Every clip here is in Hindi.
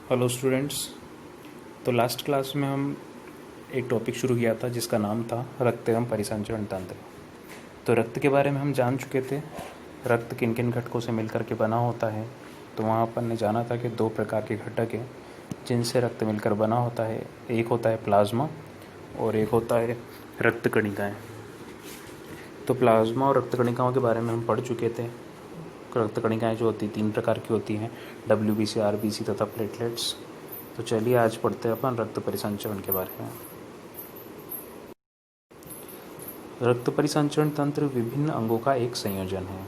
Hello students. तो लास्ट क्लास में हम एक टॉपिक शुरू किया था जिसका नाम था रक्त एवं परिसंचरण तंत्र। तो रक्त के बारे में हम जान चुके थे, रक्त किन किन घटकों से मिलकर के बना होता है। तो वहाँ अपन ने जाना था कि दो प्रकार के घटक हैं जिनसे रक्त मिलकर बना होता है, एक होता है प्लाज्मा और एक होता है रक्त कणिकाएँ। तो प्लाज्मा और रक्त कणिकाओं के बारे में हम पढ़ चुके थे। रक्त कणिकाएँ जो होती तीन प्रकार की होती हैं, WBC, RBC तथा प्लेटलेट्स। तो चलिए आज पढ़ते हैं अपन रक्त परिसंचरण के बारे में। रक्त परिसंचरण तंत्र विभिन्न अंगों का एक संयोजन है।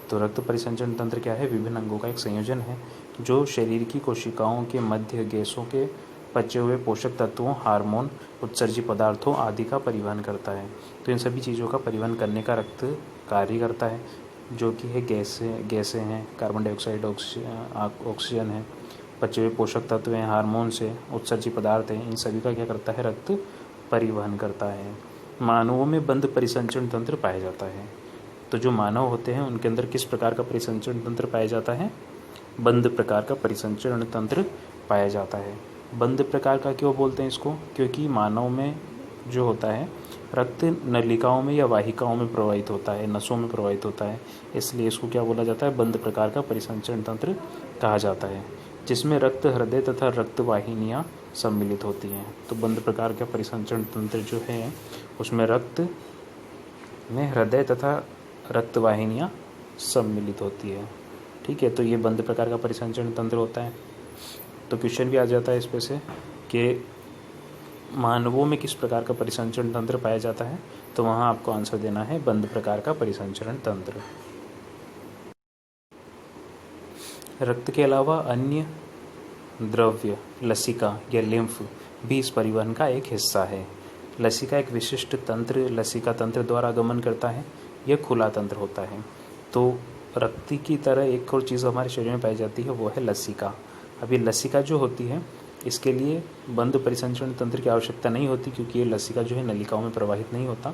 तो रक्त परिसंचरण तंत्र क्या है? विभिन्न अंगों का एक संयोजन है जो शरीर की कोशिकाओं के मध्य गैसों के पचे हुए पोषक तत्वों, हार्मोन, उत्सर्जी पदार्थों आदि का परिवहन करता है। तो इन सभी चीज़ों का परिवहन करने का रक्त कार्य करता है, जो कि है गैसें हैं, कार्बन डाइऑक्साइड, ऑक्सीजन है, पचे हुए पोषक तत्व हैं, हार्मोन्स है, उत्सर्जी पदार्थ हैं। इन सभी का क्या करता है? रक्त परिवहन करता है। मानवों में बंद परिसंचरण तंत्र पाया जाता है। तो जो मानव होते हैं उनके अंदर किस प्रकार का परिसंचरण तंत्र पाया जाता है? बंद प्रकार का परिसंचरण तंत्र पाया जाता है। बंद प्रकार का क्यों बोलते हैं इसको? क्योंकि मानव में जो होता है रक्त नलिकाओं में या वाहिकाओं में प्रवाहित होता है, नसों में प्रवाहित होता है, इसलिए इसको क्या बोला जाता है? बंद प्रकार का परिसंचरण तंत्र कहा जाता है, जिसमें रक्त हृदय तथा रक्त वाहिनियाँ सम्मिलित होती हैं। तो बंद प्रकार का परिसंचरण तंत्र जो है उसमें रक्त में हृदय तथा रक्त वाहिनियाँ सम्मिलित होती है। ठीक है, तो ये बंद प्रकार का परिसंचरण तंत्र होता है। तो क्वेश्चन भी आ जाता है इस पे से कि मानवों में किस प्रकार का परिसंचरण तंत्र पाया जाता है, तो वहाँ आपको आंसर देना है बंद प्रकार का परिसंचरण तंत्र। रक्त के अलावा अन्य द्रव्य लसिका या लिम्फ भी इस परिवहन का एक हिस्सा है। लसिका एक विशिष्ट तंत्र लसिका तंत्र द्वारा गमन करता है। यह खुला तंत्र होता है। तो रक्त की तरह एक और चीज़ हमारे शरीर में पाई जाती है, वो है लसिका। अब ये लसिका जो होती है इसके लिए बंद परिसंचरण तंत्र की आवश्यकता नहीं होती, क्योंकि ये लसिका जो है नलिकाओं में प्रवाहित नहीं होता।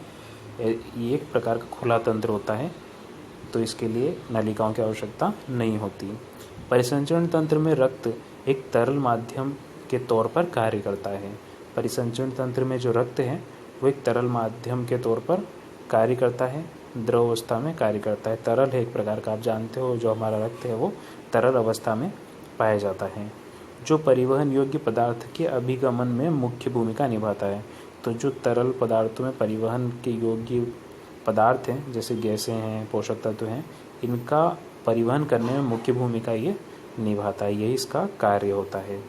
ये एक प्रकार का खुला तंत्र होता है, तो इसके लिए नलिकाओं की आवश्यकता नहीं होती। परिसंचरण तंत्र में रक्त एक तरल माध्यम के तौर पर कार्य करता है। परिसंचरण तंत्र में जो रक्त है वो एक तरल माध्यम के तौर पर कार्य करता है, द्रव अवस्था में कार्य करता है। तरल है एक प्रकार का, आप जानते हो जो हमारा रक्त है वो तरल अवस्था में पाया जाता है, जो परिवहन योग्य पदार्थ के अभिगमन में मुख्य भूमिका निभाता है। तो जो तरल पदार्थों में परिवहन के योग्य पदार्थ हैं, जैसे गैसें हैं, पोषक तत्व हैं, इनका परिवहन करने में मुख्य भूमिका ये निभाता है, यही इसका कार्य होता है।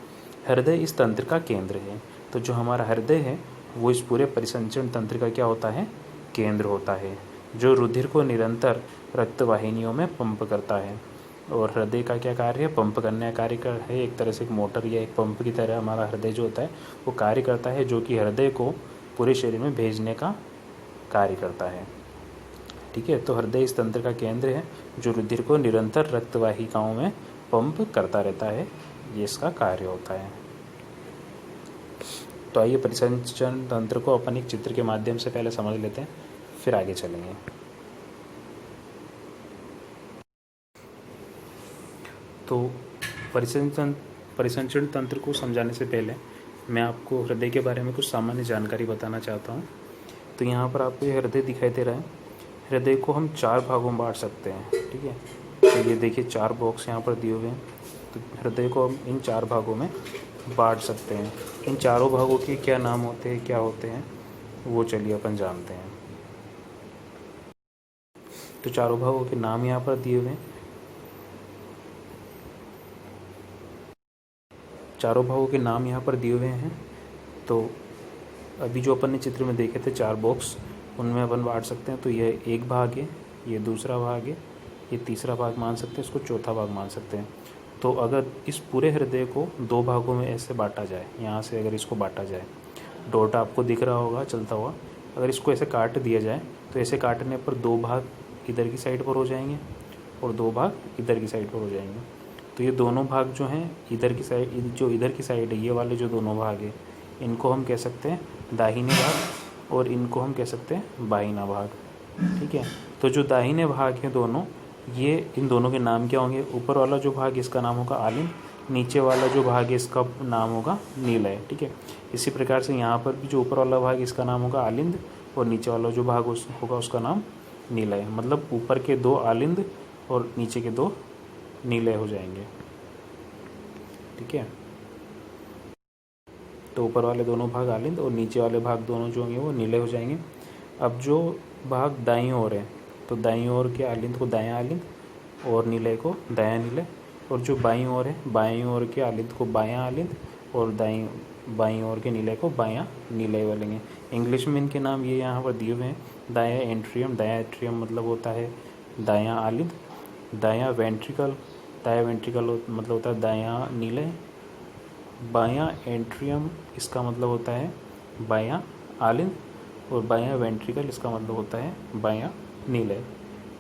हृदय इस तंत्र का केंद्र है। तो जो हमारा हृदय है वो इस पूरे परिसंचरण तंत्र का क्या होता है? केंद्र होता है, जो रुधिर को निरंतर रक्त वाहिनियों में पंप करता है। और हृदय का क्या कार्य है? पंप करने का कार्य है। एक तरह से एक मोटर या एक पंप की तरह हमारा हृदय जो होता है वो कार्य करता है, जो कि हृदय को पूरे शरीर में भेजने का कार्य करता है। ठीक है, तो हृदय इस तंत्र का केंद्र है जो रुधिर को निरंतर रक्त वाहिकाओं में पंप करता रहता है, ये इसका कार्य होता है। तो आइए परिसंचरण तंत्र को अपन एक चित्र के माध्यम से पहले समझ लेते हैं, फिर आगे चलेंगे। तो परिसंचरण तंत्र को समझाने से पहले मैं आपको हृदय के बारे में कुछ सामान्य जानकारी बताना चाहता हूँ। तो यहाँ पर आपको ये हृदय दिखाई दे रहा है। हृदय को हम 4 भागों में बांट सकते हैं। ठीक है, तो ये देखिए 4 बॉक्स यहाँ पर दिए हुए हैं। तो हृदय को हम इन 4 भागों में बांट सकते हैं। इन चारों भागों के क्या नाम होते हैं, क्या होते हैं, वो चलिए अपन जानते हैं। तो चारों भागों के नाम यहाँ पर दिए हुए हैं। चारों भागों के नाम यहाँ पर दिए हुए हैं। तो अभी जो अपन ने चित्र में देखे थे 4 बॉक्स, उनमें अपन बांट सकते हैं। तो ये एक भाग है, ये दूसरा भाग है, ये तीसरा भाग मान सकते हैं, इसको चौथा भाग मान सकते हैं। तो अगर इस पूरे हृदय को 2 भागों में ऐसे बांटा जाए, यहाँ से अगर इसको बांटा जाए, डॉट आपको दिख रहा होगा चलता हुआ, अगर इसको ऐसे काट दिया जाए तो ऐसे काटने पर 2 भाग इधर की साइड पर हो जाएंगे और 2 भाग इधर की साइड पर हो जाएंगे। तो ये दोनों भाग जो हैं इधर की साइड, जो इधर की साइड है, ये वाले जो दोनों भाग है, इनको हम कह सकते हैं दाहिने भाग और इनको हम कह सकते हैं बाहिना भाग। ठीक है, तो जो दाहिने भाग हैं दोनों, ये इन दोनों के नाम क्या होंगे? ऊपर वाला जो भाग इसका नाम होगा आलिन नीचे वाला जो भाग है इसका नाम होगा नीलय, ठीक है। इसी प्रकार से यहाँ पर भी जो ऊपर वाला भाग इसका नाम होगा आलिंद और नीचे वाला जो भाग होगा उसका नाम नीलय। मतलब ऊपर के 2 आलिंद और नीचे के 2 नीलय हो जाएंगे, ठीक है। तो ऊपर वाले दोनों भाग आलिंद और नीचे वाले भाग दोनों जो होंगे वो नीले हो जाएंगे। अब जो भाग दाईं ओर है तो दाईं ओर के आलिंद को दायां आलिंद और नीलय को दायां नीलय, और जो बाईं ओर है बाईं ओर के आलिंद को बायां आलिंद और बाईं ओर के नीलय को बायां नीलय बोलेंगे। इंग्लिश में इनके नाम ये यहाँ पर दिए हुए हैं। दायां एंट्रियम मतलब होता है दायां आलिंद। दायां वेंट्रिकल मतलब होता है दायां नीलय। बायां एंट्रियम इसका मतलब होता है बायां आलिंद और बायां वेंट्रिकल इसका मतलब होता है बायां नीलय।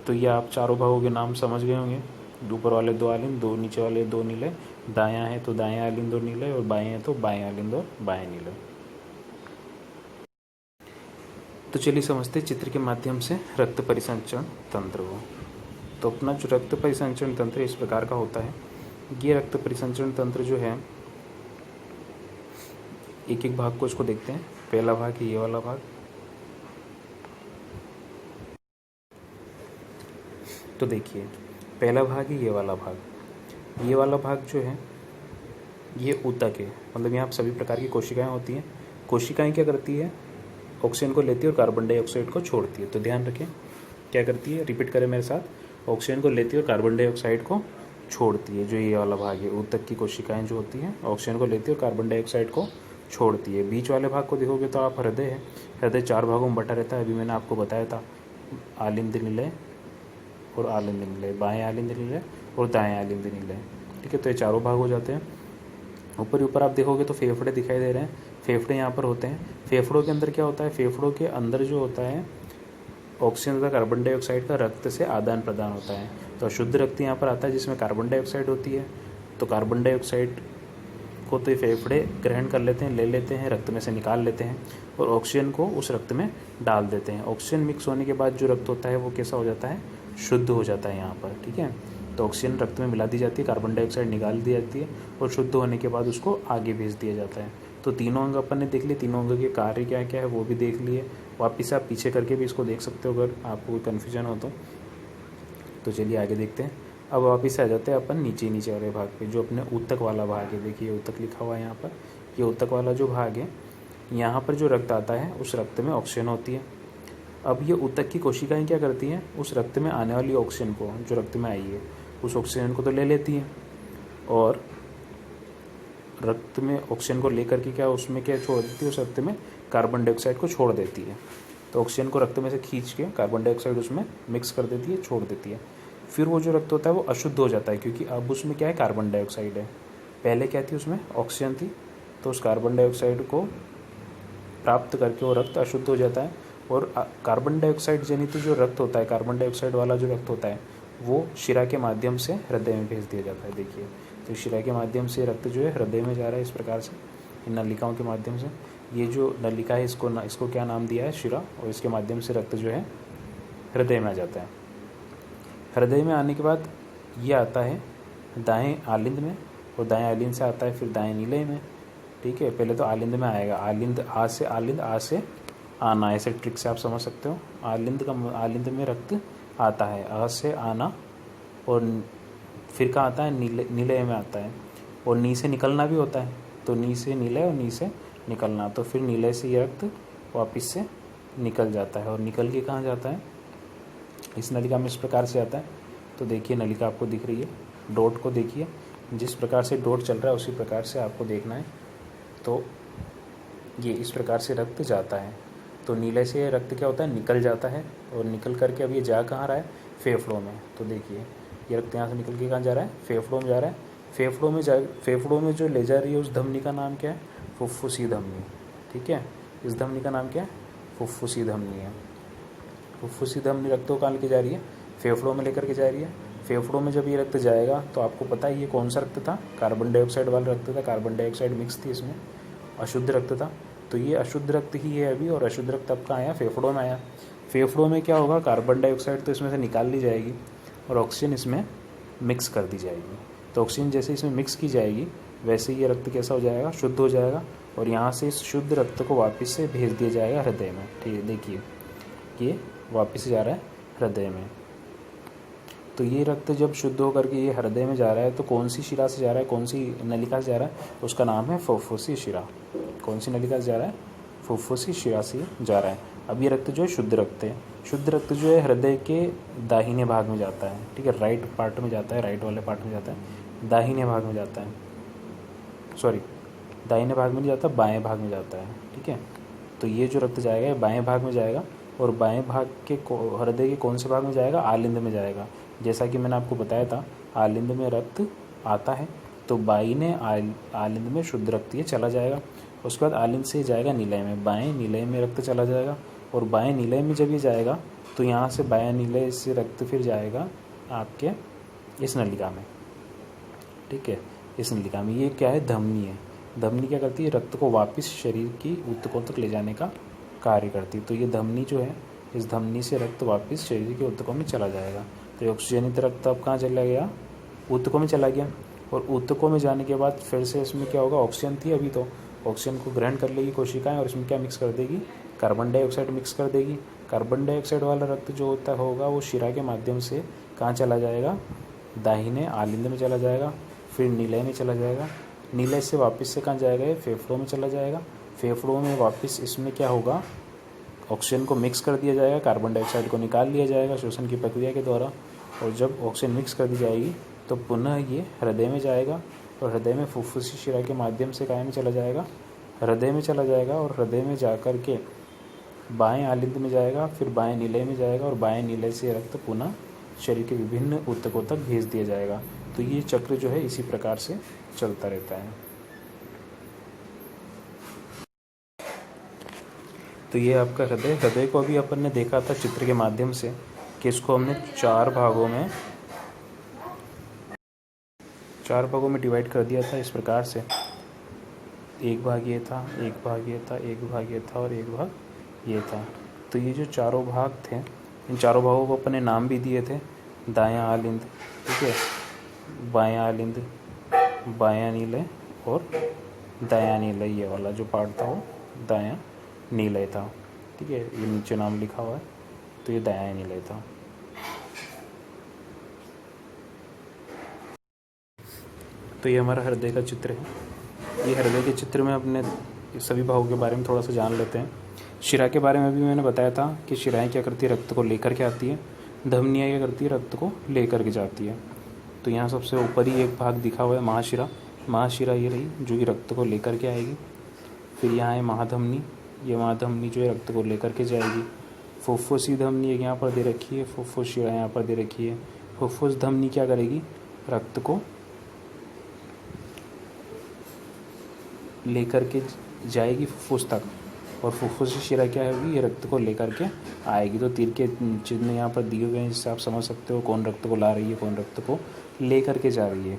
तो ये आप चारों भागों के नाम समझ गए होंगे। ऊपर वाले 2 आलिंद, 2 नीचे वाले 2 नीलय, दायां है तो दायां आलिंद और नीलय और बाएं है तो बायां आलिंद और बायां नीलय। तो चलिए समझते चित्र के माध्यम से रक्त परिसंचरण तंत्र को। तो अपना जो रक्त परिसंचरण तंत्र इस प्रकार का होता है। ये रक्त परिसंचरण तंत्र जो है, एक एक भाग को इसको देखते हैं। पहला भाग है ये वाला भाग। तो देखिए पहला भाग है ये वाला भाग। ये वाला भाग जो है ये ऊतक है, मतलब यहाँ सभी प्रकार की कोशिकाएं होती हैं। कोशिकाएं क्या करती है, ऑक्सीजन को लेती है और कार्बन डाइऑक्साइड को छोड़ती है। तो ध्यान रखें क्या करती है, रिपीट करें मेरे साथ। ऑक्सीजन को लेती है और कार्बन डाइऑक्साइड को छोड़ती है। जो ये वाला भाग है ऊतक की कोशिकाएं जो होती हैं ऑक्सीजन को लेती है और कार्बन डाइऑक्साइड को छोड़ती है। बीच वाले भाग को देखोगे तो आप हृदय है। हृदय 4 भागों में बटा रहता है। अभी मैंने आपको बताया था आलिंद नीलय और आलिंद नीलय, बाएं आलिंद नीलय और दाएं आलिंद नीलय, ठीक है। तो ये चारों भाग हो जाते हैं। ऊपर आप देखोगे तो फेफड़े दिखाई दे रहे हैं। फेफड़े यहाँ पर होते हैं। फेफड़ों के अंदर क्या होता है, फेफड़ों के अंदर जो होता है ऑक्सीजन तथा कार्बन डाइऑक्साइड का रक्त से आदान प्रदान होता है। तो अशुद्ध रक्त यहाँ पर आता है जिसमें कार्बन डाइऑक्साइड होती है। तो कार्बन डाइऑक्साइड को तो ये फेफड़े ग्रहण कर लेते हैं, ले लेते हैं, रक्त में से निकाल लेते हैं और ऑक्सीजन को उस रक्त में डाल देते हैं। ऑक्सीजन मिक्स होने के बाद जो रक्त होता है वो कैसा हो जाता है, शुद्ध हो जाता है यहाँ पर, ठीक है। तो ऑक्सीजन रक्त में मिला दी जाती है, कार्बन डाइऑक्साइड निकाल दी जाती है और शुद्ध होने के बाद उसको आगे भेज दिया जाता है। तो तीनों अंग अपन ने देख लिए, तीनों अंग के कार्य क्या क्या है वो भी देख लिए। वापिस आप पीछे करके भी इसको देख सकते हो अगर आपको कोई कन्फ्यूजन हो तो चलिए आगे देखते हैं। अब वापिस आ जाते हैं अपन नीचे वाले भाग पे, जो अपने ऊतक वाला भाग है। देखिए ऊतक लिखा हुआ है यहाँ पर। ये ऊतक वाला जो भाग है, यहाँ पर जो रक्त आता है उस रक्त में ऑक्सीजन होती है। अब ये ऊतक की कोशिकाएं क्या करती हैं, उस रक्त में आने वाली ऑक्सीजन को, जो रक्त में आई है उस ऑक्सीजन को तो ले लेती हैं और रक्त में ऑक्सीजन को लेकर के क्या उसमें क्या छोड़ देती है, उस रक्त में कार्बन डाइऑक्साइड को छोड़ देती है। तो ऑक्सीजन को रक्त में से खींच के कार्बन डाइऑक्साइड उसमें मिक्स कर देती है, छोड़ देती है। फिर वो जो रक्त होता है वो अशुद्ध हो जाता है, क्योंकि अब उसमें क्या है, कार्बन डाइऑक्साइड है। पहले क्या थी, उसमें ऑक्सीजन थी। तो उस कार्बन डाइऑक्साइड को प्राप्त करके वो रक्त अशुद्ध हो जाता है और कार्बन डाइऑक्साइड जनित जो रक्त होता है, कार्बन डाइऑक्साइड वाला जो रक्त होता है वो शिरा के माध्यम से हृदय में भेज दिया जाता है। देखिए तो शिरा के माध्यम से रक्त जो है हृदय में जा रहा है इस प्रकार से, इन नलिकाओं के माध्यम से। ये जो नलिका है इसको क्या नाम दिया है, शिरा, और इसके माध्यम से रक्त जो है हृदय में आ जाता है। हृदय में आने के बाद ये आता है दाएं आलिंद में और दाएं आलिंद से आता है फिर दाएं नीलय में, ठीक है। पहले तो आलिंद में आएगा, आलिंद आ से आना, ऐसे ट्रिक से आप समझ सकते हो। आलिंद में रक्त आता है, आ से आना, और फिर कहाँ आता है, नीलय में आता है। और नी से निकलना भी होता है, तो नी से नीलय और नी से निकलना। तो फिर नीलय से ये रक्त वापस से निकल जाता है और निकल के कहाँ जाता है, इस नलिका में इस प्रकार से आता है। तो देखिए नलिका आपको दिख रही है, डॉट को देखिए, जिस प्रकार से डॉट चल रहा है उसी प्रकार से आपको देखना है। तो ये इस प्रकार से रक्त जाता है। तो नीले से रक्त क्या होता है, निकल जाता है और निकल करके अब ये जा कहाँ रहा है, फेफड़ों में। तो देखिए ये रक्त यहाँ से निकल के कहाँ जा रहा है, फेफड़ों में जा रहा है। फेफड़ों में जो ले जा रही है उस धमनी का नाम क्या है, फुफ्फुसी धमनी, ठीक है। इस धमनी का नाम क्या है, फुफ्फुसी धमनी है। फुफ्फुसी धमनी रक्त को कहाँ लेके जा रही है, फेफड़ों में लेकर के जा रही है। फेफड़ों में जब ये रक्त जाएगा तो आपको पता है ये कौन सा रक्त था, कार्बन डाइऑक्साइड वाला रक्त था। कार्बन डाइऑक्साइड मिक्स थी इसमें, अशुद्ध रक्त था। तो ये अशुद्ध रक्त ही है अभी, और अशुद्ध रक्त अब कहाँ आया, फेफड़ों में आया। फेफड़ों में क्या होगा, कार्बन डाइऑक्साइड तो इसमें से निकाल ली जाएगी और ऑक्सीजन इसमें मिक्स कर दी जाएगी। तो ऑक्सीजन जैसे इसमें मिक्स की जाएगी वैसे ये रक्त कैसा हो जाएगा, शुद्ध हो जाएगा, और यहाँ से इस शुद्ध रक्त को वापस से भेज दिया जाएगा हृदय में। ठीक है, देखिए ये वापस जा रहा है हृदय में। तो ये रक्त जब शुद्ध होकर के ये हृदय में जा रहा है तो कौन सी शिरा से जा रहा है, कौन सी नलिका से जा रहा है, उसका नाम है फुफ्फुसी शिरा। कौन सी नलिका से जा रहा है, फुफ्फुसी शिरा से जा रहा है। अब ये रक्त जो है शुद्ध रक्त है। शुद्ध रक्त जो है हृदय के दाहिने भाग में जाता है। ठीक है, राइट पार्ट में जाता है, राइट वाले पार्ट में जाता है, दाहिने भाग में जाता है, सॉरी दाहिने भाग में नहीं जाता, बाएं भाग में जाता है। ठीक है, तो ये जो रक्त जाएगा ये बाएं भाग में जाएगा, और बाएं भाग के हृदय के कौन से भाग में जाएगा, आलिंद में जाएगा। जैसा कि मैंने आपको बताया था आलिंद में रक्त आता है, तो बाईं आलिंद में शुद्ध रक्त ये चला जाएगा। उसके बाद आलिंद से जाएगा नीलय में, बाएं नीलय में रक्त चला जाएगा, और बाएं नीलय में जब ये जाएगा तो यहाँ से बाएं नीलय से रक्त फिर जाएगा आपके इस नलिका में। ठीक है, इस नलिका में ये क्या है, धमनी है। धमनी क्या करती है, रक्त को वापस शरीर की ऊतकों तक ले जाने का कार्य करती है। तो ये धमनी जो है, इस धमनी से रक्त वापस शरीर के ऊतकों में चला जाएगा। तो ये ऑक्सीजनित रक्त अब कहाँ चला गया, ऊतकों में चला गया, और ऊतकों में जाने के बाद फिर से इसमें क्या होगा, ऑक्सीजन थी अभी, तो ऑक्सीजन को ग्रहण कर लेगी कोशिकाएं, और इसमें क्या मिक्स कर देगी, कार्बन डाइऑक्साइड मिक्स कर देगी। कार्बन डाइऑक्साइड वाला रक्त जो होगा वो शिरा के माध्यम से कहाँ चला जाएगा, दाहिने आलिंद में चला जाएगा, फिर नीलय में चला जाएगा, नीलय से वापस से कहाँ जाएगा, ये फेफड़ों में चला जाएगा। फेफड़ों में वापस इसमें क्या होगा, ऑक्सीजन को मिक्स कर दिया जाएगा, कार्बन डाइऑक्साइड को निकाल लिया जाएगा श्वसन की प्रक्रिया के द्वारा, और जब ऑक्सीजन मिक्स कर दी जाएगी तो पुनः ये हृदय में जाएगा, और हृदय में फुफ्फुसी शिरा के माध्यम से कहाँ में चला जाएगा, हृदय में चला जाएगा, और हृदय में जाकर के बाएं आलिंद में जाएगा, फिर बाएं नीलय में जाएगा, और बाएं नीलय से रक्त पुनः शरीर के विभिन्न ऊतकों तक भेज दिया जाएगा। तो ये चक्र जो है इसी प्रकार से चलता रहता है। तो ये आपका हृदय को अभी अपन ने देखा था चित्र के माध्यम से कि इसको हमने चार भागों में डिवाइड कर दिया था इस प्रकार से। एक भाग ये था, एक भाग ये था, एक भाग ये था, और एक भाग ये था। तो ये जो चारों भाग थे, इन चारों भागों को अपन ने नाम भी दिए थे, दायां आलिंद, ठीक है, बायां आलिंद, बायां नीलय, और दायां नीलय। ये वाला जो पार्ट था वो दायां नीलय था। ठीक है, ये नीचे नाम लिखा हुआ है, तो ये दायां नीलय था। तो ये हमारा हृदय का चित्र है। ये हृदय के चित्र में अपने सभी भागों के बारे में थोड़ा सा जान लेते हैं। शिरा के बारे में भी मैंने बताया था कि शिराएं क्या करती है, रक्त को लेकर के आती है, धमनियाँ क्या करती है, रक्त को लेकर के जाती है। तो यहाँ सबसे ऊपर ही एक भाग दिखा हुआ है महाशिरा। महाशिरा ये रही जो कि रक्त को लेकर के आएगी। फिर यहाँ है महाधमनी, ये महाधमनी जो है रक्त को लेकर के जाएगी। फुफ्फुसी धमनी एक यहाँ पर दे रखी है, फुफ्फुस शिरा यहाँ पर दे रखी है। फुफ्फुस धमनी क्या करेगी, रक्त को लेकर के जाएगी फुफ्फुस तक, और फुफ्फुसी शिरा क्या होगी, ये रक्त को लेकर के आएगी। तो तीर के चिन्ह यहाँ पर दिए हुए हैं, जिससे आप समझ सकते हो कौन रक्त को ला रही है, कौन रक्त को लेकर के जा रही है।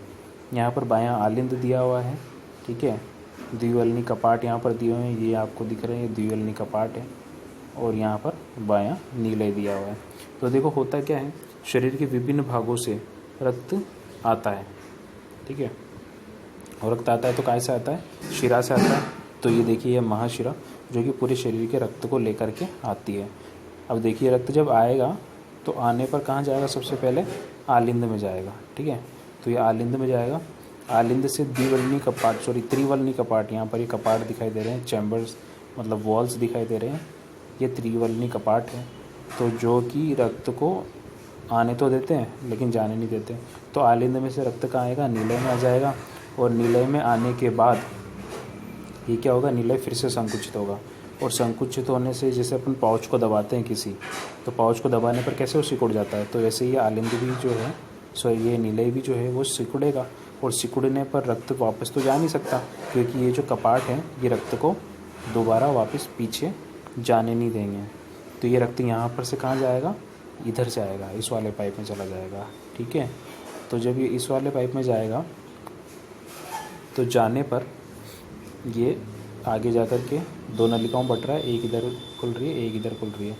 यहाँ पर बायां आलिंद दिया हुआ है, ठीक है, द्विवल्नी कपाट यहाँ पर दिए हुए हैं, ये आपको दिख रहे हैं, द्विवल्नी कपाट है, और यहाँ पर बायां नीलय दिया हुआ है। तो देखो होता क्या है, शरीर के विभिन्न भागों से रक्त आता है, ठीक है, और रक्त आता है तो कैसे आता है, शिरा से आता है। तो ये देखिए ये महाशिरा जो कि पूरे शरीर के रक्त को लेकर के आती है। अब देखिए रक्त जब आएगा तो आने पर कहाँ जाएगा, सबसे पहले आलिंद में जाएगा, ठीक है। तो ये आलिंद में जाएगा, आलिंद से त्रिवल्नी कपाट, यहाँ पर ये कपाट दिखाई दे रहे हैं, चैम्बर्स मतलब वॉल्स दिखाई दे रहे हैं, ये त्रिवल्नी कपाट है। तो जो कि रक्त को आने तो देते हैं लेकिन जाने नहीं देते। तो आलिंद में से रक्त कहाँ आएगा, नीलय में आ जाएगा, और नीलय में आने के बाद ये क्या होगा, नीलय फिर से संकुचित होगा, और संकुचित होने से जैसे अपन पाउच को दबाते हैं किसी, तो पाउच को दबाने पर कैसे वो सिकुड़ जाता है, तो वैसे ही आलिंद भी जो है, ये नीलय भी जो है वो सिकुड़ेगा, और सिकुड़ने पर रक्त वापस तो जा नहीं सकता, क्योंकि ये जो कपाट है ये रक्त को दोबारा वापस पीछे जाने नहीं देंगे। तो ये रक्त यहाँ पर से कहाँ जाएगा, इधर से आएगा, इस वाले पाइप में चला जाएगा, ठीक है। तो जब ये इस वाले पाइप में जाएगा तो जाने पर ये आगे जाकर के दो नलिकाओं में बट रहा है, एक इधर खुल रही है, एक इधर खुल रही है।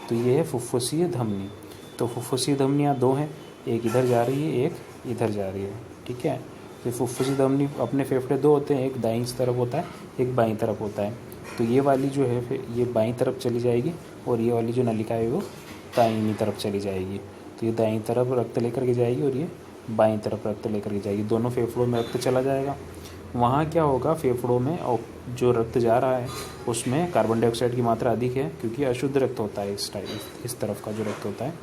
तो ये है फुफ्फुसीय धमनी। तो फुफ्फुसीय धमनियाँ दो हैं, एक इधर जा रही है, एक इधर जा रही है। ठीक है। तो फुफ्फुसी धमनी, अपने फेफड़े दो होते हैं, एक दाईं तरफ होता है, एक बाईं तरफ होता है। तो ये वाली जो है फिर ये बाईं तरफ चली जाएगी और ये वाली जो नलिका है वो दाईं तरफ चली जाएगी। तो ये दाईं तरफ रक्त लेकर के जाएगी और ये बाईं तरफ रक्त लेकर के जाएगी। दोनों फेफड़ों में रक्त चला जाएगा। वहाँ क्या होगा, फेफड़ों में और जो रक्त जा रहा है उसमें कार्बन डाइऑक्साइड की मात्रा अधिक है, क्योंकि अशुद्ध रक्त होता है। इस तरफ का जो रक्त होता है,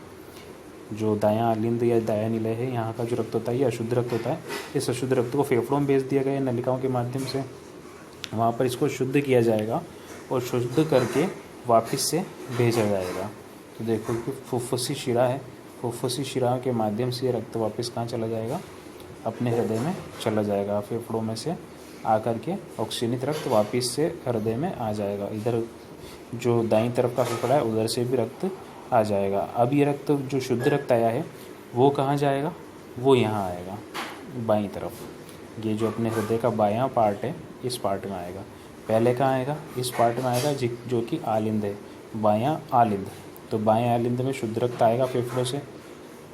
जो दायां आलिंद या दायां निलय है, यहाँ का जो रक्त होता है ये अशुद्ध रक्त होता है। इस अशुद्ध रक्त को फेफड़ों में भेज दिया गया नलिकाओं के माध्यम से। वहाँ पर इसको शुद्ध किया जाएगा और शुद्ध करके वापस से भेजा जाएगा। तो देखो कि फुफ्फुसी शिरा है, फुफ्फुसी शिरा के माध्यम से रक्त वापस कहाँ चला जाएगा, अपने हृदय में चला जाएगा। फेफड़ों में से आकर के ऑक्सीजनित रक्त वापस से हृदय में आ जाएगा। इधर जो दाईं तरफ का फेफड़ा है उधर से भी रक्त आ जाएगा। अब ये रक्त जो शुद्ध रक्त आया है वो कहाँ जाएगा, वो यहाँ आएगा बाईं तरफ। ये जो अपने हृदय का बायां पार्ट है इस पार्ट में आएगा। पहले कहाँ आएगा, इस पार्ट में आएगा जो कि आलिंद है, बायां आलिंद। तो बाएं आलिंद में शुद्ध रक्त आएगा फेफड़ों से।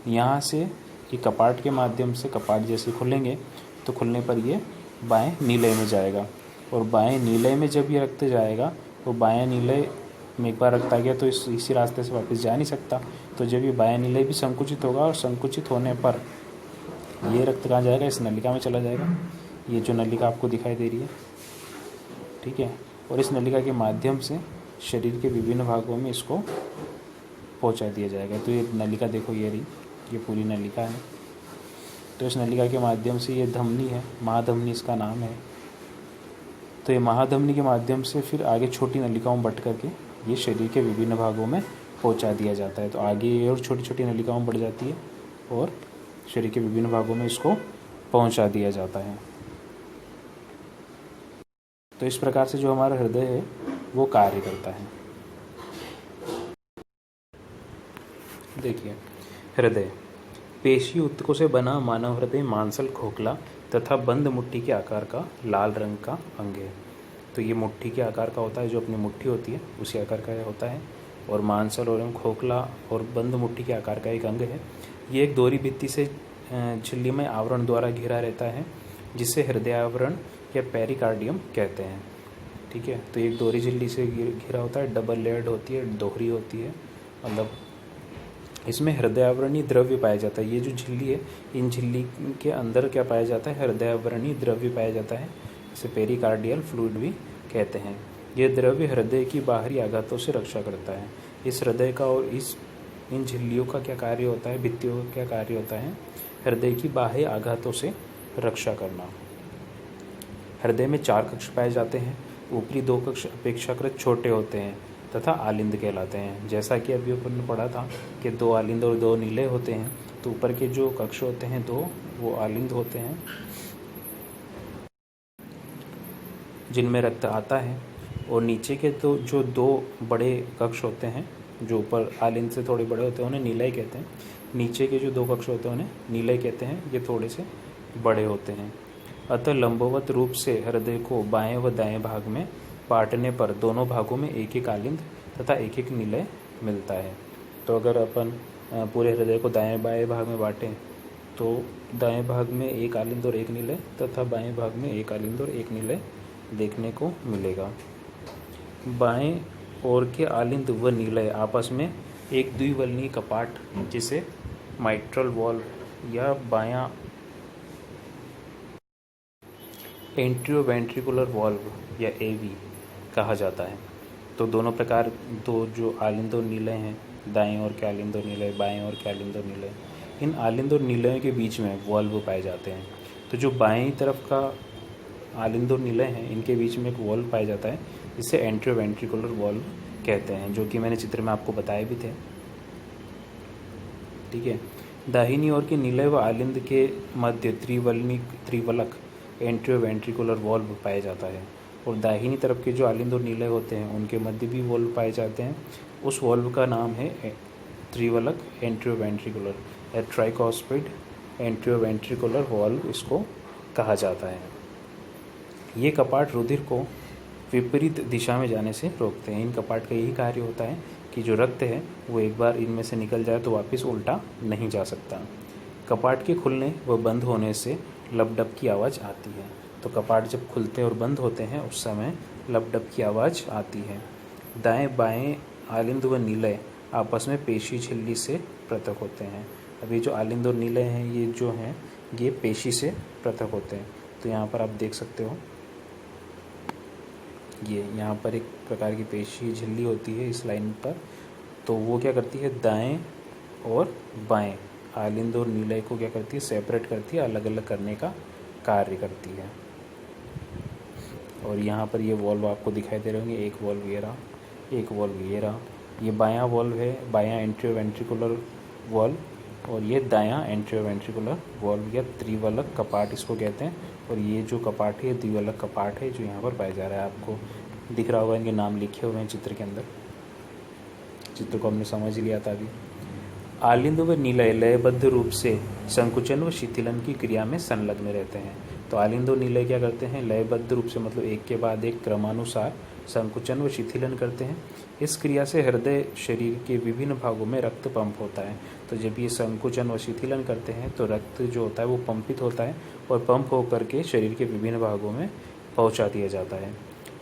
यहाँ से ये कपाट के माध्यम से, कपाट जैसे खुलेंगे तो खुलने पर ये बाएं नीलय में जाएगा। और बाएं नीलय में जब ये रक्त जाएगा तो बाएं नीलय में एक बार रक्त आ गया तो इसी रास्ते से वापस जा नहीं सकता। तो जब ये बायां नीलय भी संकुचित होगा और संकुचित होने पर ये रक्त कहाँ जाएगा, इस नलिका में चला जाएगा। ये जो नलिका आपको दिखाई दे रही है, ठीक है। और इस नलिका के माध्यम से शरीर के विभिन्न भागों में इसको पहुंचा दिया जाएगा। तो ये नलिका देखो, ये रही, ये पूरी नलिका है। तो इस नलिका के माध्यम से ये धमनी है, महाधमनी इसका नाम है। तो ये महाधमनी के माध्यम से फिर आगे छोटी नलिकाओं में बट करके ये शरीर के विभिन्न भागों में पहुंचा दिया जाता है। तो आगे ये और छोटी छोटी नलिकाओं में बढ़ जाती है और शरीर के विभिन्न भागों में इसको पहुंचा दिया जाता है। तो इस प्रकार से जो हमारा हृदय है वो कार्य करता है। देखिए, हृदय पेशी ऊतकों से बना मानव हृदय मांसल, खोखला तथा बंद मुट्ठी के आकार का लाल रंग का अंग है। तो ये मुट्ठी के आकार का होता है, जो अपनी मुट्ठी होती है उसी आकार का होता है। और मांसल और खोखला और बंद मुट्ठी के आकार का एक अंग है। ये एक दोहरी भित्ति से झिल्लीमय आवरण द्वारा घिरा रहता है, जिसे हृदय आवरण या पेरिकार्डियम कहते हैं। ठीक है। तो एक दोहरी झिल्ली से घिरा होता है, डबल लेयर्ड होती है, दोहरी होती है, मतलब इसमें हृदयावरणीय द्रव्य पाया जाता है। ये जो झिल्ली है, इन झिल्ली के अंदर क्या पाया जाता है, हृदयावरणीय द्रव्य पाया जाता है, इसे पेरिकार्डियल फ्लूइड भी कहते हैं। यह द्रव्य हृदय की बाहरी आघातों से रक्षा करता है। इस हृदय का और इन झिल्लियों का क्या कार्य होता है, भित्तियों का क्या कार्य होता है, हृदय की बाह्य आघातों से रक्षा करना। हृदय में 4 कक्ष पाए जाते हैं। ऊपरी 2 कक्ष अपेक्षाकृत छोटे होते हैं तथा आलिंद कहलाते हैं। जैसा कि अभी अपन ने पढ़ा था कि 2 आलिंद और 2 नीले होते हैं, तो ऊपर के जो कक्ष होते हैं 2 वो आलिंद होते हैं, जिनमें रक्त आता है। और नीचे के तो जो 2 बड़े कक्ष होते हैं, जो ऊपर आलिंद से थोड़े बड़े होते हैं, उन्हें नीलय कहते हैं। नीचे के जो 2 कक्ष होते हैं उन्हें नीलय कहते हैं, ये थोड़े से बड़े होते हैं। अतः लंबवत रूप से हृदय को बाएं व दाएं भाग में बांटने पर दोनों भागों में एक एक आलिंद तथा एक एक नीलय मिलता है। तो अगर अपन पूरे हृदय को दाएं बाएं भाग में बांटें तो दाएं भाग में एक आलिंद और एक नीलय तथा बाएं भाग में एक आलिंद और एक नीलय देखने को मिलेगा। बाएं ओर के आलिंद व नीलय आपस में एक द्विवल्नी कपाट, जिसे माइट्रल वॉल्व या बायां एंट्रियोवेंट्रिकुलर वॉल्व या एवी कहा जाता है। तो दोनों प्रकार, 2 जो आलिंद और नीलय हैं, दाएं ओर के आलिंद और नीलय, बाएं ओर के आलिंद और नीलय, इन आलिंद और नीलयों के बीच में वॉल्व पाए जाते हैं। तो जो बाएं तरफ का आलिंद और नीलय हैं, इनके बीच में एक वॉल्व पाया जाता है, जिसे एंट्रियोवेंट्रिकुलर वॉल्व कहते हैं, जो कि मैंने चित्र में आपको बताए भी थे। ठीक है। दाहिनी ओर के नीलय व आलिंद के मध्य त्रिवलक एंट्रियोवेंट्रिकुलर वॉल्व पाया जाता है। और दाहिनी तरफ के जो आलिंद और नीलय होते हैं उनके मध्य भी वॉल्व पाए जाते हैं। उस वॉल्व का नाम है त्रिवलक एंट्रियोवेंट्रिकुलर या ट्राइकॉस्पिड एंट्रियोवेंट्रिकुलर वॉल्व इसको कहा जाता है। ये कपाट रुधिर को विपरीत दिशा में जाने से रोकते हैं। इन कपाट का यही कार्य होता है कि जो रक्त है वो एक बार इनमें से निकल जाए तो वापस उल्टा नहीं जा सकता। कपाट के खुलने व बंद होने से लब डब की आवाज़ आती है। तो कपाट जब खुलते और बंद होते हैं उस समय लब डब की आवाज़ आती है। दाएं बाएं आलिंद व निलय आपस में पेशी झिल्ली से पृथक होते हैं। अब ये जो आलिंद और निलय हैं ये जो हैं ये पेशी से पृथक होते हैं। तो यहाँ पर आप देख सकते हो ये यहाँ पर एक प्रकार की पेशी झिल्ली होती है इस लाइन पर। तो वो क्या करती है, दाएं और बाएं आलिंद और निलय को क्या करती है, सेपरेट करती है, अलग अलग करने का कार्य करती है। और यहाँ पर ये वॉल्व आपको दिखाई दे रहे होंगे, एक वॉल्व ये रहा, एक वॉल्व ये रहा। ये बायां वॉल्व है, बायां एंट्रियोवेंट्रिकुलर वॉल्व, और ये दायां एंट्रियोवेंट्रिकुलर वॉल्व या त्रिवलक कपाट इसको कहते हैं। और ये जो कपाट है द्विवलक कपाट है जो यहाँ पर पाया जा रहा है। आपको दिख रहा होगा इनके नाम लिखे हुए हैं चित्र के अंदर। चित्र को हमने समझ लिया था अभी। आलिंद व निलय लयबद्ध रूप से संकुचन व शिथिलन की क्रिया में संलग्न रहते हैं। तो आलिंद और निलय क्या करते हैं, लयबद्ध रूप से मतलब एक के बाद एक क्रमानुसार संकुचन व शिथिलन करते हैं। इस क्रिया से हृदय शरीर के विभिन्न भागों में रक्त पंप होता है। तो जब ये संकुचन व शिथिलन करते हैं तो रक्त जो होता है वो पंपित होता है और पंप होकर के शरीर के विभिन्न भागों में पहुंचा दिया जाता है।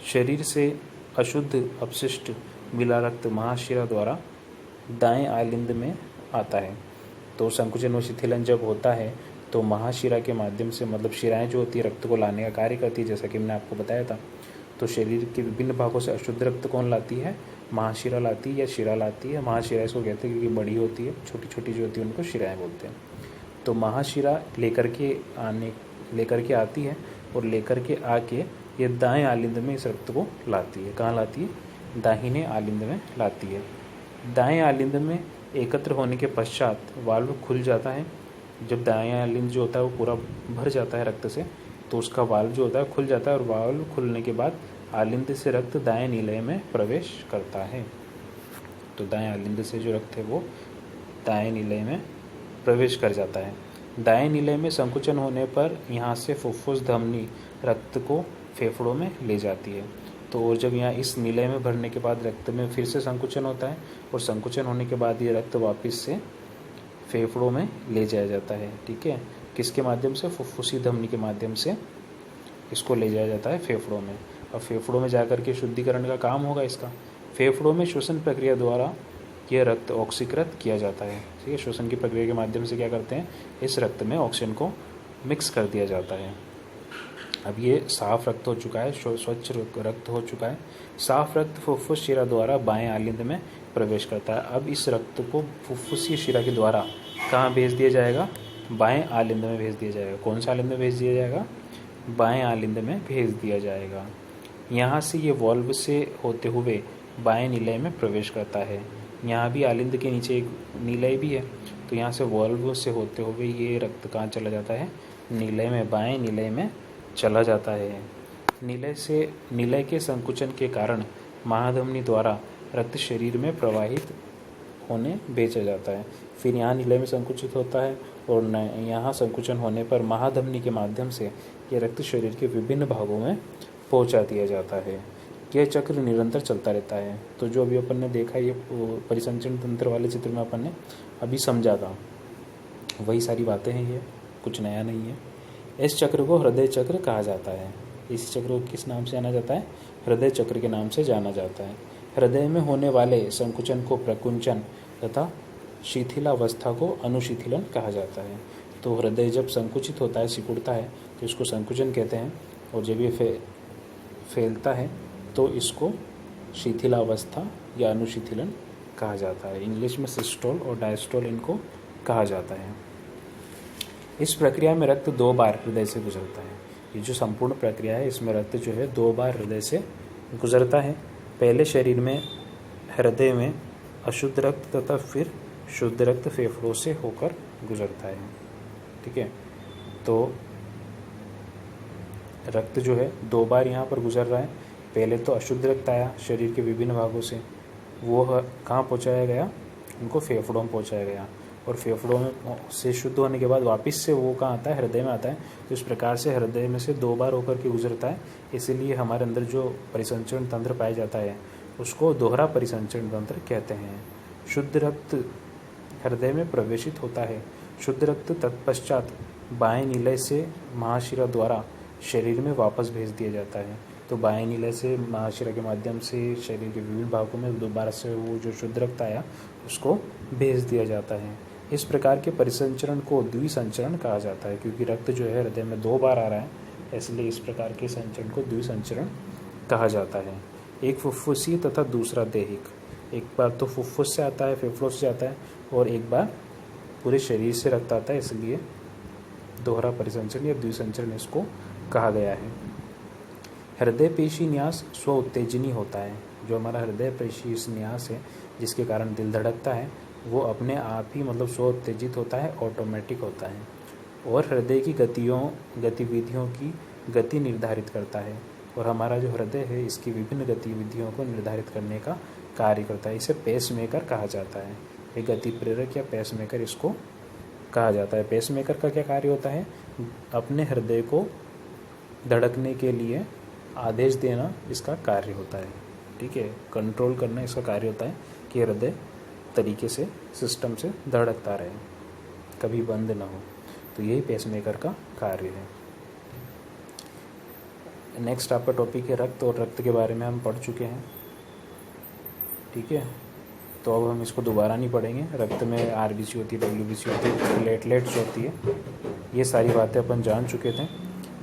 शरीर से अशुद्ध अपशिष्ट मिला रक्त महाशिरा द्वारा दाएं आलिंद में आता है। तो संकुचन व शिथिलन जब होता है तो महाशिरा के माध्यम से, मतलब शिराएं जो होती है रक्त को लाने का कार्य करती है, जैसा कि मैंने आपको बताया था। तो शरीर के विभिन्न भागों से अशुद्ध रक्त कौन लाती है, महाशिरा लाती है या शिरा लाती है। महाशिरा इसको कहते हैं क्योंकि बड़ी होती है, छोटी छोटी जो होती है उनको शिराएं बोलते हैं। तो महाशिरा लेकर के आती है और लेकर के आके ये दाएं आलिंद में इस रक्त को लाती है। कहाँ लाती है, दाहिने आलिंद में लाती है। दाएं आलिंद में एकत्र होने के पश्चात वाल्व खुल जाता है। जब दायां आलिंद जो होता है वो पूरा भर जाता है रक्त से तो उसका वाल्व जो होता है खुल जाता है, और वाल्व खुलने के बाद आलिंद से रक्त दाएं निलय में प्रवेश करता है। तो दाएं आलिंद से जो रक्त है वो दाएं निलय में प्रवेश कर जाता है। दाएं निलय में संकुचन होने पर यहाँ से फुफ्फुस धमनी रक्त को फेफड़ों में ले जाती है। तो और जब यहाँ इस निलय में भरने के बाद रक्त में फिर से संकुचन होता है और संकुचन होने के बाद ये रक्त वापस से फेफड़ों में ले जाया जाता है। ठीक है, किसके माध्यम से, फुफ्फुसी धमनी के माध्यम से इसको ले जाया जाता है फेफड़ों में। और फेफड़ों में जाकर के शुद्धिकरण का काम होगा इसका। फेफड़ों में श्वसन प्रक्रिया द्वारा यह रक्त ऑक्सीकृत किया जाता है। ठीक है, श्वसन की प्रक्रिया के माध्यम से क्या करते हैं, इस रक्त में ऑक्सीजन को मिक्स कर दिया जाता है। अब ये साफ रक्त हो चुका है, स्वच्छ रक्त हो चुका है। साफ रक्त फुफ्फुस शिरा द्वारा बाएं आलिंद में प्रवेश करता है। अब इस रक्त को फुफ्फुसीय शिरा के द्वारा कहाँ भेज दिया जाएगा, बाएं आलिंद में भेज दिया जाएगा। कौन सा आलिंद में भेज दिया जाएगा, बाएं आलिंद में भेज दिया जाएगा। यहाँ से ये वॉल्व से होते हुए बाएं निलय में प्रवेश करता है। यहाँ भी आलिंद के नीचे एक निलय भी है, तो यहाँ से वॉल्व से होते हुए ये रक्त कहाँ चला जाता है, निलय में, बाएं निलय में चला जाता है। निलय के संकुचन के कारण महाधमनी द्वारा रक्त शरीर में प्रवाहित होने भेजा जाता है। फिर यहाँ निलय में संकुचित होता है और यहाँ संकुचन होने पर महाधमनी के माध्यम से यह रक्त शरीर के विभिन्न भागों में पहुँचा दिया जाता है। यह चक्र निरंतर चलता रहता है। तो जो अभी अपन ने देखा, ये परिसंचरण तंत्र वाले चित्र में अपन ने अभी समझा था, वही सारी बातें हैं, ये कुछ नया नहीं है। इस चक्र को हृदय चक्र कहा जाता है। इस चक्र को किस नाम से जाना जाता है, हृदय चक्र के नाम से जाना जाता है। हृदय में होने वाले संकुचन को प्रकुंचन तथा शिथिलावस्था को अनुशिथिलन कहा जाता है। तो हृदय जब संकुचित होता है, सिकुड़ता है, तो इसको संकुचन कहते हैं, और जब ये फैलता है तो इसको शिथिलावस्था या अनुशिथिलन कहा जाता है। इंग्लिश में सिस्टोल और डायस्टोल इनको कहा जाता है। इस प्रक्रिया में रक्त 2 बार हृदय से गुजरता है। ये जो संपूर्ण प्रक्रिया है इसमें रक्त जो है 2 बार हृदय से गुजरता है। पहले शरीर में हृदय में अशुद्ध रक्त तथा फिर शुद्ध रक्त फेफड़ों से होकर गुजरता है। ठीक है, तो रक्त जो है 2 बार यहाँ पर गुजर रहा है। पहले तो अशुद्ध रक्त आया शरीर के विभिन्न भागों से, वो कहाँ पहुँचाया गया, उनको फेफड़ों में पहुँचाया गया, और फेफड़ों में से शुद्ध होने के बाद वापस से वो कहाँ आता है, हृदय में आता है। तो इस प्रकार से हृदय में से 2 बार होकर के गुजरता है। इसीलिए हमारे अंदर जो परिसंचरण तंत्र पाया जाता है उसको दोहरा परिसंचरण तंत्र कहते हैं। शुद्ध रक्त हृदय में प्रवेशित होता है। शुद्ध रक्त तत्पश्चात बाएं निलय से महाशिरा द्वारा शरीर में वापस भेज दिया जाता है। तो बाएं निलय से महाशिरा के माध्यम से शरीर के विभिन्न भागों में दोबारा से वो जो शुद्ध रक्त आया उसको भेज दिया जाता है। इस प्रकार के परिसंचरण को द्विसंचरण कहा जाता है, क्योंकि रक्त जो है हृदय में 2 बार आ रहा है, इसलिए इस प्रकार के संचरण को द्विसंचरण कहा जाता है। एक फुफ्फुसीय तथा दूसरा दैहिक। एक बार तो फुफ्फुस से आता है, फेफड़ों से आता है, और एक बार पूरे शरीर से रक्त आता है, इसलिए दोहरा परिसंचरण या द्विसंचरण इसको कहा गया है। हृदय पेशी न्यास स्व उत्तेजनी होता है। जो हमारा हृदय पेशी न्यास है जिसके कारण दिल धड़कता है, वो अपने आप ही मतलब स्व उत्तेजित होता है, ऑटोमेटिक होता है, और हृदय की गतिविधियों की गति निर्धारित करता है। और हमारा जो हृदय है इसकी विभिन्न गतिविधियों को निर्धारित करने का कार्य करता है। इसे पेसमेकर कहा जाता है। एक गति प्रेरक या पेसमेकर इसको कहा जाता है। पेसमेकर का क्या कार्य होता है? अपने हृदय को धड़कने के लिए आदेश देना इसका कार्य होता है। ठीक है, कंट्रोल करना इसका कार्य होता है कि हृदय तरीके से सिस्टम से धड़कता रहे, कभी बंद ना हो। तो यही पेसमेकर का कार्य है। नेक्स्ट आपका टॉपिक है रक्त, और रक्त के बारे में हम पढ़ चुके हैं। ठीक है, तो अब हम इसको दोबारा नहीं पढ़ेंगे। रक्त में आरबीसी होती है, डब्ल्यूबीसी होती है, प्लेटलेट्स होती है, ये सारी बातें अपन जान चुके थे।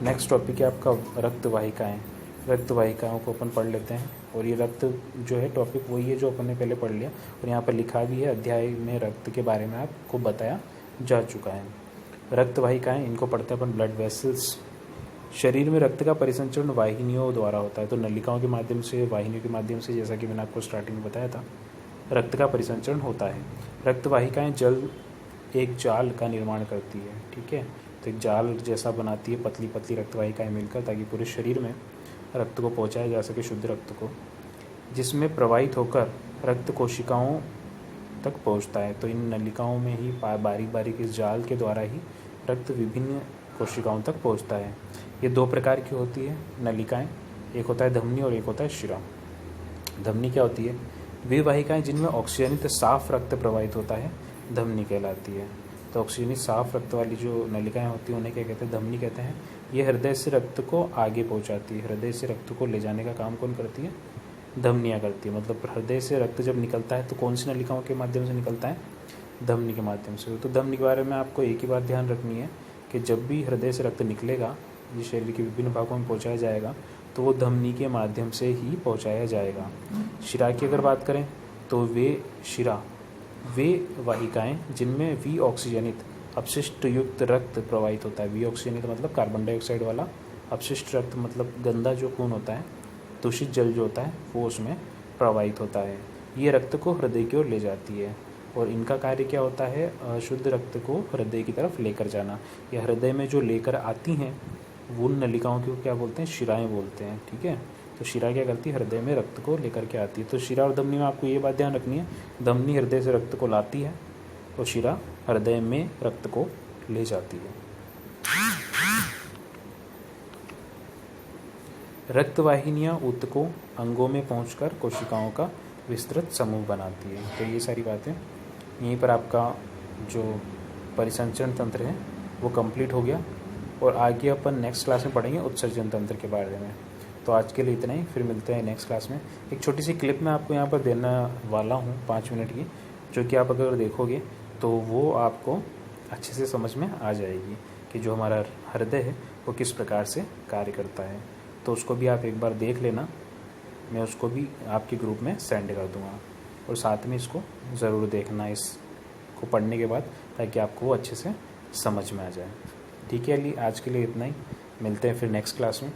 नेक्स्ट टॉपिक है आपका रक्त वाहिकाएँ। रक्त वाहिकाओं को अपन पढ़ लेते हैं। और ये रक्त जो है टॉपिक वही है जो अपन ने पहले पढ़ लिया, और यहाँ पर लिखा भी है, अध्याय में रक्त के बारे में आपको बताया जा चुका है। रक्त वाहिकाएँ, इनको पढ़ते हैं अपन ब्लड वेसल्स। शरीर में रक्त का परिसंचरण वाहिनियों द्वारा होता है। तो नलिकाओं के माध्यम से, वाहिनियों के माध्यम से, जैसा कि मैंने आपको स्टार्टिंग में बताया था, रक्त का परिसंचरण होता है। रक्त वाहिकाएँ एक जाल का निर्माण करती है। ठीक है, तो एक जाल जैसा बनाती है पतली पतली रक्त वाहिकाएँ मिलकर, ताकि पूरे शरीर में रक्त को पहुंचाया जा सके, शुद्ध रक्त को, जिसमें प्रवाहित होकर रक्त कोशिकाओं तक पहुंचता है। तो इन नलिकाओं में ही बारीक बारीक इस जाल के द्वारा ही रक्त विभिन्न कोशिकाओं तक पहुंचता है। ये 2 प्रकार की होती है नलिकाएं, एक होता है धमनी और एक होता है शिरा। धमनी क्या होती है? वे वाहिकाएं जिनमें ऑक्सीजनित साफ रक्त प्रवाहित होता है, धमनी कहलाती है। तो ऑक्सीजनित साफ रक्त वाली जो नलिकाएं होती हैं उन्हें क्या कहते हैं? धमनी कहते हैं। ये हृदय से रक्त को आगे पहुंचाती है। हृदय से रक्त को ले जाने का काम कौन करती है? धमनियाँ करती है। मतलब हृदय से रक्त जब निकलता है तो कौन सी नलिकाओं के माध्यम से निकलता है? धमनी के माध्यम से। तो धमनी के बारे में आपको एक ही बात ध्यान रखनी है कि जब भी हृदय से रक्त निकलेगा, ये शरीर के विभिन्न भागों में पहुँचाया जाएगा, तो वो धमनी के माध्यम से ही पहुँचाया जाएगा। शिरा की अगर बात करें तो वे वाहिकाएँ जिनमें वी ऑक्सीजनित अपशिष्ट युक्त रक्त प्रवाहित होता है। वी ऑक्सीजनित मतलब कार्बन डाइऑक्साइड वाला, अपशिष्ट रक्त मतलब गंदा जो खून होता है, दूषित जल जो होता है, वो उसमें प्रवाहित होता है। ये रक्त को हृदय की ओर ले जाती है, और इनका कार्य क्या होता है? अशुद्ध रक्त को हृदय की तरफ लेकर जाना। या हृदय में जो लेकर आती हैं वो नलिकाओं को क्या बोलते हैं? शिराएँ बोलते हैं। ठीक है, तो शिरा क्या करती है? हृदय में रक्त को लेकर के आती है। तो शिरा और धमनी में आपको ये बात ध्यान रखनी है, धमनी हृदय से रक्त को लाती है और शिरा हृदय में रक्त को ले जाती है। रक्त वाहिनियाँ ऊतकों अंगों में पहुंचकर कोशिकाओं का विस्तृत समूह बनाती है। तो ये सारी बातें यहीं पर आपका जो परिसंचरण तंत्र है वो कंप्लीट हो गया, और आगे अपन नेक्स्ट क्लास में पढ़ेंगे उत्सर्जन तंत्र के बारे में। तो आज के लिए इतना ही, फिर मिलते हैं नेक्स्ट क्लास में। एक छोटी सी क्लिप मैं आपको यहाँ पर देने वाला हूँ 5 मिनट की, जो कि आप अगर देखोगे तो वो आपको अच्छे से समझ में आ जाएगी कि जो हमारा हृदय है वो किस प्रकार से कार्य करता है। तो उसको भी आप एक बार देख लेना, मैं उसको भी आपके ग्रुप में सेंड कर दूँगा, और साथ में इसको ज़रूर देखना इसको पढ़ने के बाद, ताकि आपको वो अच्छे से समझ में आ जाए। ठीक है अली, आज के लिए इतना ही, मिलते हैं फिर नेक्स्ट क्लास में।